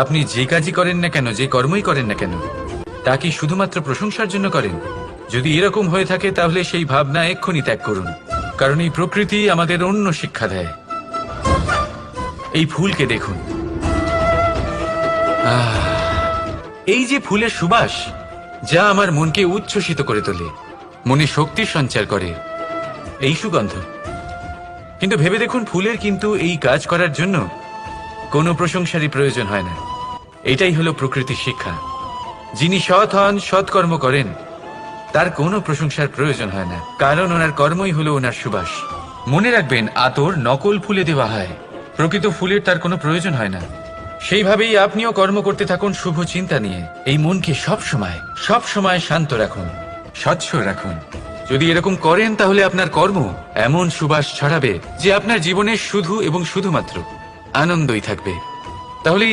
আপনি যে কাজই করেন না কেন, যে কর্মই করেন না কেন, তা কি শুধুমাত্র প্রশংসার জন্য করেন? যদি এরকম হয়ে থাকে তাহলে সেই ভাবনা এক্ষুনি ত্যাগ করুন, কারণ এই প্রকৃতি আমাদের অন্য শিক্ষা দেয়। এই ফুলকে দেখুন, এই যে ফুলের সুবাস, যা আমার মনকে উচ্ছ্বসিত করে তোলে, মনে শক্তি সঞ্চার করে, এই সুগন্ধ। কিন্তু ভেবে দেখুন, ফুলের কিন্তু এই কাজ করার জন্য কোনো প্রশংসারই প্রয়োজন হয় না। এটাই হলো প্রকৃতির শিক্ষা। যিনি সৎ হন, সৎকর্ম করেন, তার কোনো প্রশংসার প্রয়োজন হয় না, কারণ ওনার কর্মই হলো ওনার সুবাস। মনে রাখবেন, আতর নকল ফুলে দেওয়া হয়, প্রকৃত ফুলের তার কোনো প্রয়োজন হয় না। সেইভাবেই আপনিও কর্ম করতে থাকুন শুভ চিন্তা নিয়ে। এই মনকে সব সময় শান্ত রাখুন, স্বচ্ছ রাখুন। যদি এরকম করেন তাহলে আপনার কর্ম এমন সুবাস ছড়াবে যে আপনার জীবনে শুধু এবং শুধুমাত্র আনন্দই থাকবে। তাহলে